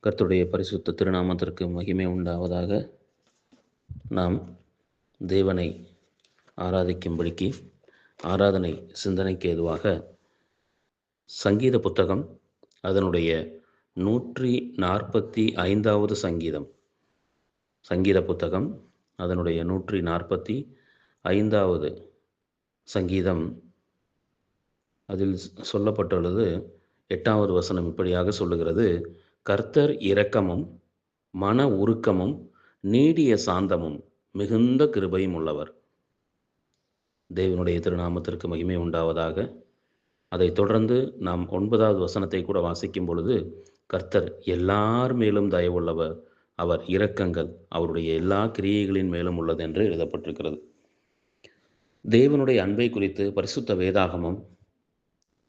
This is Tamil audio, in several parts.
கர்த்தருடைய பரிசுத்த திருநாமத்திற்கு மகிமை உண்டாவதாக. நாம் தேவனை ஆராதிக்கும்படிக்கு ஆராதனை சிந்தனைக்கு ஏதுவாக சங்கீத புத்தகம் அதனுடைய 145வது சங்கீதம், சங்கீத புத்தகம் அதனுடைய 145வது சங்கீதம், அதில் சொல்லப்பட்டுள்ளது 8வது வசனம் இப்படியாக சொல்லுகிறது: கர்த்தர் இரக்கமும் மன உருக்கமும் நீடிய சாந்தமும் மிகுந்த கிருபையும் உள்ளவர். தேவனுடைய திருநாமத்திற்கு மகிமை உண்டாவதாக. அதைத் தொடர்ந்து நாம் 9வது வசனத்தை கூட வாசிக்கும் பொழுது, கர்த்தர் எல்லார் மேலும் தயவுள்ளவர், அவர் இரக்கங்கள் அவருடைய எல்லா கிரியைகளின் மேலும் உள்ளது என்று எழுதப்பட்டிருக்கிறது. தேவனுடைய அன்பை குறித்து பரிசுத்த வேதாகமம்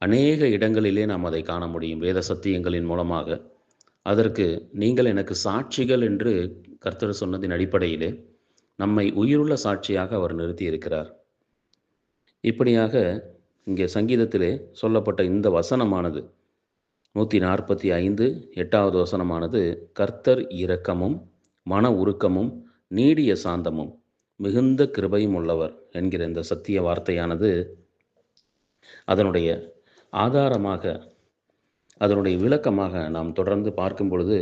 அநேக இடங்களிலே நாம் அதை காண முடியும். வேத சத்தியங்களின் மூலமாக அதற்கு நீங்கள் எனக்கு சாட்சிகள் என்று கர்த்தர் சொன்னதின் அடிப்படையிலே நம்மை உயிருள்ள சாட்சியாக அவர் நிறுத்தி இருக்கிறார். இப்படியாக இங்கே சங்கீதத்திலே சொல்லப்பட்ட இந்த வசனமானது 145 8வது வசனமானது கர்த்தர் இரக்கமும் மன உருக்கமும் நீடிய சாந்தமும் மிகுந்த கிருபையும் உள்ளவர் என்கிற இந்த சத்திய வார்த்தையானது அதனுடைய ஆதாரமாக, அதனுடைய விளக்கமாக நாம் தொடர்ந்து பார்க்கும் பொழுது,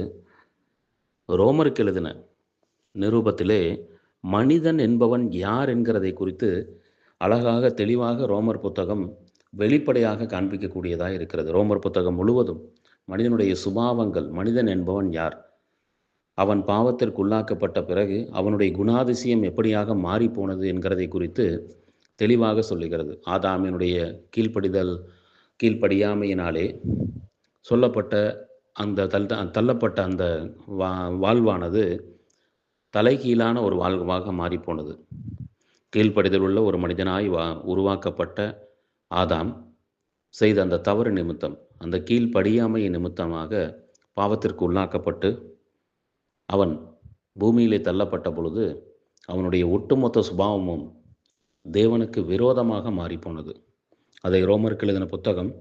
ரோமருக்கு எழுதின நிருபத்திலே மனிதன் என்பவன் யார் என்கிறதை குறித்து அழகாக தெளிவாக ரோமர் புத்தகம் வெளிப்படையாக காண்பிக்கக்கூடியதாக இருக்கிறது. ரோமர் புத்தகம் முழுவதும் மனிதனுடைய சுபாவங்கள், மனிதன் என்பவன் யார், அவன் பாவத்திற்கு உள்ளாக்கப்பட்ட பிறகு அவனுடைய குணாதிசயம் எப்படியாக மாறி போனது என்கிறதை குறித்து தெளிவாக சொல்லுகிறது. ஆதாமினுடைய கீழ்ப்படியாமையினாலே சொல்லப்பட்ட அந்த தள்ளப்பட்ட அந்த வாழ்வானது தலைகீழான ஒரு வாழ்வாக மாறிப்போனது. கீழ்ப்படிதல் உள்ள ஒரு மனிதனாய் உருவாக்கப்பட்ட ஆதாம் செய்த அந்த தவறு நிமித்தம், அந்த கீழ்ப்படியாமையின் நிமித்தமாக பாவத்திற்கு உள்ளாக்கப்பட்டு அவன் பூமியிலே தள்ளப்பட்ட பொழுது அவனுடைய ஒட்டுமொத்த சுபாவமும் தேவனுக்கு விரோதமாக மாறிப்போனது. அதை ரோமருக்கு எழுதின புத்தகம்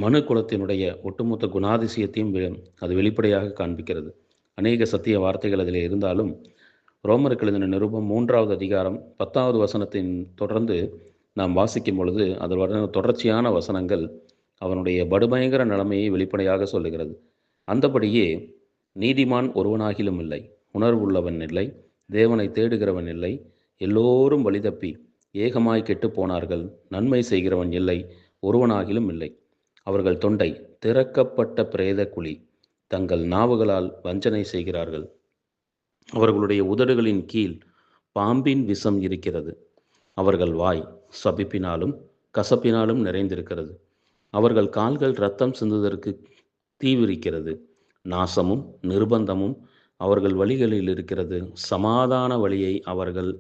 மனு குலத்தினுடைய ஒட்டுமொத்த குணாதிசயத்தையும் அது வெளிப்படையாக காண்பிக்கிறது. அநேக சத்திய வார்த்தைகள் அதில் இருந்தாலும் ரோமருக்கு எழுதின நிருபம் 3வது அதிகாரம் 10வது வசனத்தின் தொடர்ந்து நாம் வாசிக்கும் பொழுது அதில் தொடர்ச்சியான வசனங்கள் அவனுடைய படுபயங்கர நிலைமையை வெளிப்படையாக சொல்லுகிறது. அந்தபடியே நீதிமான் ஒருவனாகிலும் இல்லை, உணர்வுள்ளவன் இல்லை, தேவனை தேடுகிறவன் இல்லை, எல்லோரும் வழிதப்பி ஏகமாய் கெட்டு போனார்கள், நன்மை செய்கிறவன் இல்லை, ஒருவனாகிலும் இல்லை. அவர்கள் தொண்டை திறக்கப்பட்ட பிரேத குழி, தங்கள் நாவுகளால் வஞ்சனை செய்கிறார்கள். அவர்களுடைய உதடுகளின் கீழ் பாம்பின் விஷம் இருக்கிறது. அவர்கள் வாய் சபிப்பினாலும் கசப்பினாலும் நிறைந்திருக்கிறது. அவர்கள் கால்கள் இரத்தம் சிந்துவதற்கு தீவிரிக்கிறது. நாசமும் நிர்பந்தமும் அவர்கள் வழிகளில் இருக்கிறது. சமாதான வழியை அவர்கள்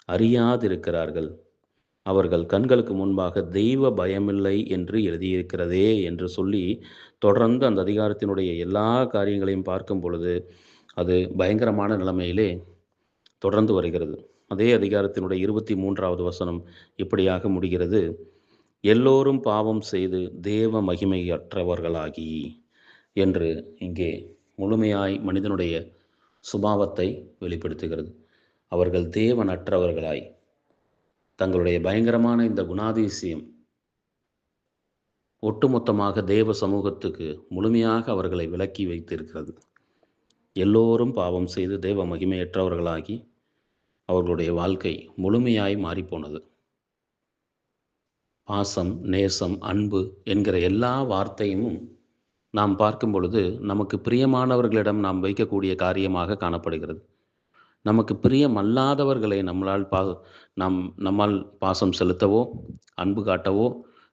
அறியாதிருக்கிறார்கள். அவர்கள் கண்களுக்கு முன்பாக தெய்வ பயமில்லை என்று எழுதியிருக்கிறதே என்று சொல்லி தொடர்ந்து அந்த அதிகாரத்தினுடைய எல்லா காரியங்களையும் பார்க்கும் பொழுது அது பயங்கரமான நிலைமையிலே தொடர்ந்து வருகிறது. அதே அதிகாரத்தினுடைய 23வது வசனம் இப்படியாக முடிகிறது: எல்லோரும் பாவம் செய்து தேவ மகிமையற்றவர்களாகி என்று இங்கே முழுமையாய் மனிதனுடைய சுபாவத்தை வெளிப்படுத்துகிறது. அவர்கள் தேவனற்றவர்களாய் தங்களுடைய பயங்கரமான இந்த குணாதிசயம் ஒட்டுமொத்தமாக தேவ சமூகத்துக்கு முழுமையாக அவர்களை விலக்கி வைத்திருக்கிறது. எல்லோரும் பாவம் செய்து தேவ மகிமையற்றவர்களாகி அவர்களுடைய வாழ்க்கை முழுமையாய் மாறிப்போனது. பாசம், நேசம், அன்பு என்கிற எல்லா வார்த்தையும் நாம் பார்க்கும் பொழுது நமக்கு பிரியமானவர்களிடம் நாம் வைக்கக்கூடிய காரியமாக காணப்படுகிறது. நமக்கு பிரியமல்லாதவர்களை நம்மால் பாசம் செலுத்தவோ அன்பு காட்டவோ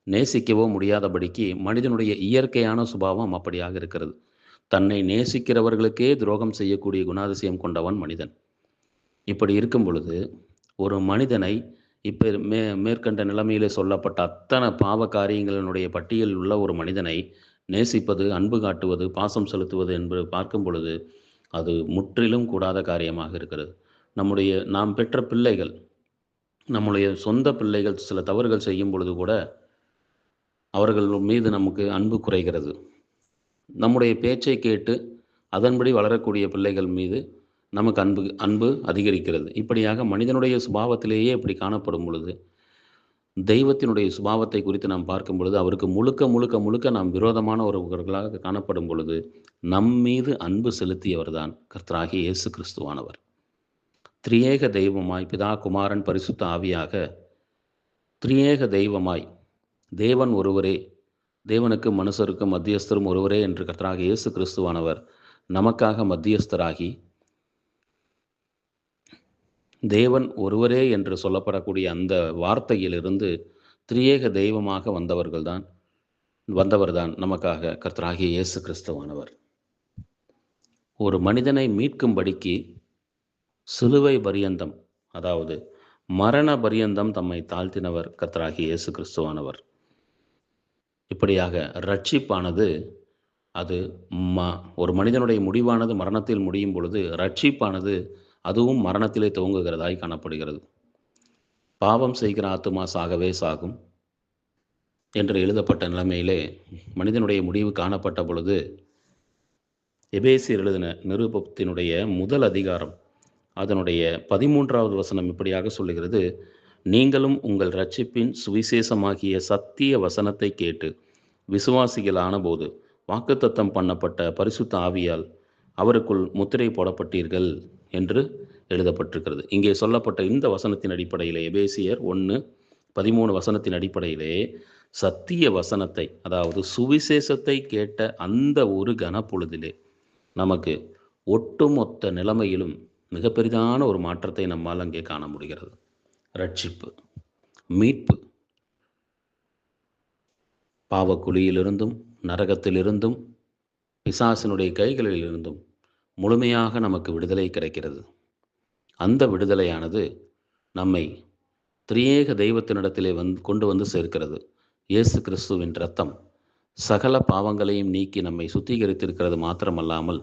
நேசிக்கவோ முடியாதபடிக்கு மனிதனுடைய இயற்கையான சுபாவம் அப்படியாக இருக்கிறது. தன்னை நேசிக்கிறவர்களுக்கே துரோகம் செய்யக்கூடிய குணாதிசயம் கொண்டவன் மனிதன். இப்படி இருக்கும் பொழுது ஒரு மனிதனை இப்போ மேற்கண்ட நிலைமையிலே சொல்லப்பட்ட அத்தனை பாவ காரியங்களினுடைய பட்டியலில் உள்ள ஒரு மனிதனை நேசிப்பது, அன்பு காட்டுவது, பாசம் செலுத்துவது என்பது பார்க்கும் பொழுது அது முற்றிலும் கூடாத காரியமாக இருக்கிறது. நாம் பெற்ற பிள்ளைகள், நம்முடைய சொந்த பிள்ளைகள் சில தவறுகள் செய்யும் பொழுது கூட அவர்கள் மீது நமக்கு அன்பு குறைகிறது. நம்முடைய பேச்சை கேட்டு அதன்படி வளரக்கூடிய பிள்ளைகள் மீது நமக்கு அன்பு அன்பு அதிகரிக்கிறது. இப்படியாக மனிதனுடைய சுபாவத்திலேயே இப்படி காணப்படும் பொழுது, தெய்வத்தினுடைய சுபாவத்தை குறித்து நாம் பார்க்கும் பொழுது, அவருக்கு முழுக்க முழுக்க முழுக்க நாம் விரோதமான ஒருவர்களாக காணப்படும் பொழுது, நம் மீது அன்பு செலுத்தியவர்தான் கர்த்தராகிய இயேசு கிறிஸ்துவானவர். திரியேக தெய்வமாய் பிதா, குமாரன், பரிசுத்த ஆவியாக திரியேக தெய்வமாய் தேவன் ஒருவரே, தேவனுக்கும் மனுஷருக்கும் மத்தியஸ்தரும் ஒருவரே என்று கர்த்தராகிய இயேசு கிறிஸ்துவானவர் நமக்காக மத்தியஸ்தராகி, தேவன் ஒருவரே என்று சொல்லப்படக்கூடிய அந்த வார்த்தையிலிருந்து திரியேக தெய்வமாக வந்தவர்தான் நமக்காக கர்த்தராகிய இயேசு கிறிஸ்துவானவர். ஒரு மனிதனை மீட்கும்படிக்கு சிலுவை பரியந்தம், அதாவது மரண பரியந்தம் தம்மை தாழ்த்தினவர் கர்த்தராகிய இயேசு கிறிஸ்துவானவர். இப்படியாக ரட்சிப்பானது அது ஒரு மனிதனுடைய முடிவானது மரணத்தில் முடியும் பொழுது, ரட்சிப்பானது அதுவும் மரணத்திலே துவங்குகிறதாய் காணப்படுகிறது. பாவம் செய்கிற ஆத்துமா சாகவே சாகும் என்று எழுதப்பட்ட நிலைமையிலே மனிதனுடைய முடிவு காணப்பட்ட பொழுது, எபேசியர் எழுதின நிருபத்தினுடைய முதல் அதிகாரம் அதனுடைய 13வது வசனம் இப்படியாக சொல்லுகிறது: நீங்களும் உங்கள் இரட்சிப்பின் சுவிசேஷமாகிய சத்திய வசனத்தை கேட்டு விசுவாசிகளான போது வாக்குத்தத்தம் பண்ணப்பட்ட பரிசுத்த ஆவியால் அவருக்குள் முத்திரை போடப்பட்டீர்கள் என்று எழுதப்பட்டிருக்கிறது. இங்கே சொல்லப்பட்ட இந்த வசனத்தின் அடிப்படையிலே, எபேசியர் 1:13 வசனத்தின் அடிப்படையிலே, சத்திய வசனத்தை, அதாவது சுவிசேஷத்தை கேட்ட அந்த ஒரு கனப்பொழுதிலே நமக்கு ஒட்டுமொத்த நிலைமையிலும் மிக பெரிதான ஒரு மாற்றத்தை நம்மால் அங்கே காண முடிகிறது. ரட்சிப்பு, மீட்பு, பாவக்குழியிலிருந்தும் நரகத்திலிருந்தும் பிசாசினுடைய கைகளிலிருந்தும் முழுமையாக நமக்கு விடுதலை கிடைக்கிறது. அந்த விடுதலையானது நம்மை திரியேக தெய்வத்தினிடத்திலே கொண்டு வந்து சேர்க்கிறது. இயேசு கிறிஸ்துவின் இரத்தம் சகல பாவங்களையும் நீக்கி நம்மை சுத்திகரித்திருக்கிறது மாத்திரமல்லாமல்,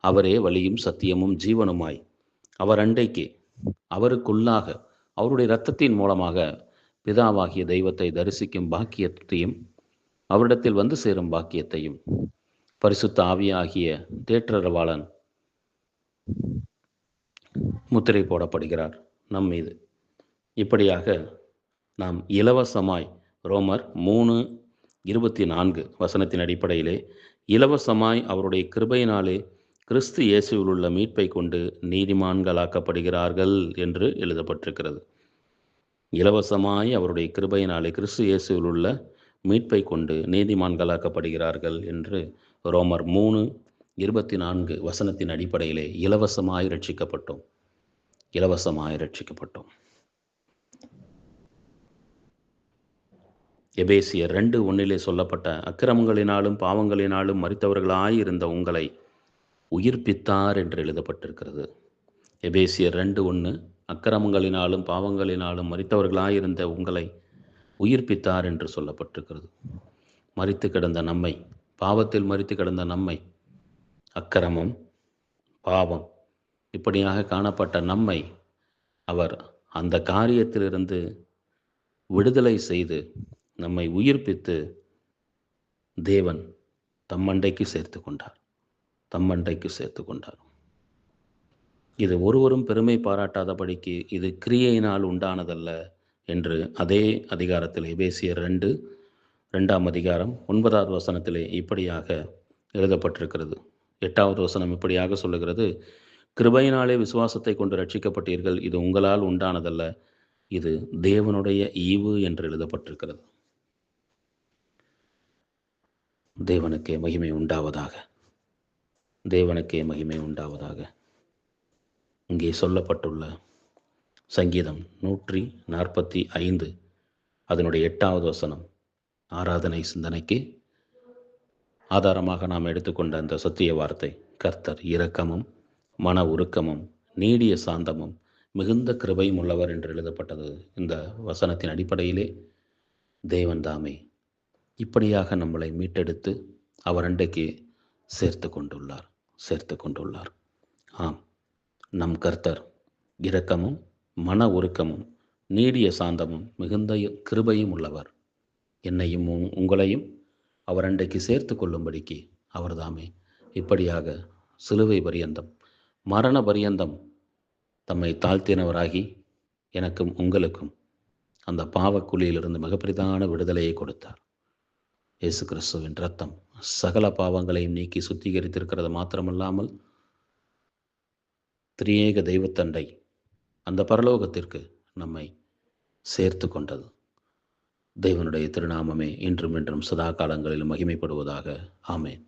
அவரே வழியும் சத்தியமும் ஜீவனுமாய் அவர் அண்டைக்கு, அவருக்குள்ளாக, அவருடைய இரத்தத்தின் மூலமாக பிதாவாகிய தெய்வத்தை தரிசிக்கும் பாக்கியத்தையும், அவரிடத்தில் வந்து சேரும் பாக்கியத்தையும் பரிசுத்த ஆவியாகிய தேற்றரவாளன் முத்திரை போடப்படுகிறார் நம் மீது. இப்படியாக நாம் இலவசமாய், ரோமர் 3:24 வசனத்தின் அடிப்படையிலே, இலவசமாய் அவருடைய கிருபையினாலே கிறிஸ்து இயேசுவில் உள்ள மீட்பை கொண்டு நீதிமான்களாக்கப்படுகிறார்கள் என்று எழுதப்பட்டிருக்கிறது. இலவசமாய் அவருடைய கிருபையினாலே கிறிஸ்து இயேசுவில் உள்ள மீட்பை கொண்டு நீதிமான்களாக்கப்படுகிறார்கள் என்று ரோமர் 3:24 வசனத்தின் அடிப்படையிலே இலவசமாய் ரட்சிக்கப்பட்டோம். இலவசமாய் ரட்சிக்கப்பட்டோம். எபேசியர் 2:1 சொல்லப்பட்ட அக்கிரமங்களினாலும் பாவங்களினாலும் மரித்தவர்களாயிருந்த உங்களை உயிர்ப்பித்தார் என்று எழுதப்பட்டிருக்கிறது. எபேசியர் 2:1 அக்கிரமங்களினாலும் பாவங்களினாலும் மரித்தவர்களாயிருந்த உங்களை உயிர்ப்பித்தார் என்று சொல்லப்பட்டிருக்கிறது. மரித்து கிடந்த நம்மை, பாவத்தில் மரித்து கிடந்த நம்மை, அக்கிரமம், பாவம் இப்படியாக காணப்பட்ட நம்மை அவர் அந்த காரியத்திலிருந்து விடுதலை செய்து நம்மை உயிர்ப்பித்து தேவன் தம்மண்டைக்கு சேர்த்து கொண்டார். தம்மண்டைக்கு சேர்த்து கொண்டார். இது ஒருவரும் பெருமை பாராட்டாதபடிக்கு இது கிரியையினால் உண்டானதல்ல என்று அதே அதிகாரத்தில் எபேசியர் 2:2 அதிகாரம் 9வது வசனத்திலே இப்படியாக எழுதப்பட்டிருக்கிறது. 8வது வசனம் இப்படியாக சொல்லுகிறது: கிருபையினாலே விசுவாசத்தை கொண்டு ரட்சிக்கப்பட்டீர்கள், இது உங்களால் உண்டானதல்ல, இது தேவனுடைய ஈவு என்று எழுதப்பட்டிருக்கிறது. தேவனுக்கே மகிமை உண்டாவதாக. தேவனுக்கே மகிமை உண்டாவதாக. இங்கே சொல்லப்பட்டுள்ள சங்கீதம் 145 அதனுடைய 8வது வசனம் ஆராதனை சிந்தனைக்கு ஆதாரமாக நாம் எடுத்துக்கொண்ட அந்த சத்திய வார்த்தை, கர்த்தர் இரக்கமும் மன உருக்கமும் நீடிய சாந்தமும் மிகுந்த கிருபையும் உள்ளவர் என்று எழுதப்பட்டது. இந்த வசனத்தின் அடிப்படையிலே தேவன் தாமே இப்படியாக நம்மளை மீட்டெடுத்து அவர் அண்டைக்கு சேர்த்து கொண்டுள்ளார். ஆம், நம் கர்த்தர் இரக்கமும் மன உருக்கமும் நீடிய சாந்தமும் மிகுந்த கிருபையும் உள்ளவர். என்னையும் உங்களையும் அவர் அண்டைக்கு சேர்த்து கொள்ளும்படிக்கு அவர் தாமே இப்படியாக சிலுவை பரியந்தம், மரண பரியந்தம் தம்மை தாழ்த்தினவராகி எனக்கும் உங்களுக்கும் அந்த பாவக்குழியிலிருந்து மிகப்பெரிதான விடுதலையை கொடுத்தார். இயேசு கிறிஸ்துவின் இரத்தம் சகல பாவங்களையும் நீக்கி சுத்திகரித்திருக்கிறது மாத்திரமல்லாமல் திரியேக தெய்வத்தண்டை அந்த பரலோகத்திற்கு நம்மை சேர்த்து கொண்டது. தேவனுடைய திருநாமமே இன்றும் என்றும் சதா காலங்களிலும் மகிமைப்படுவதாக. ஆமென்.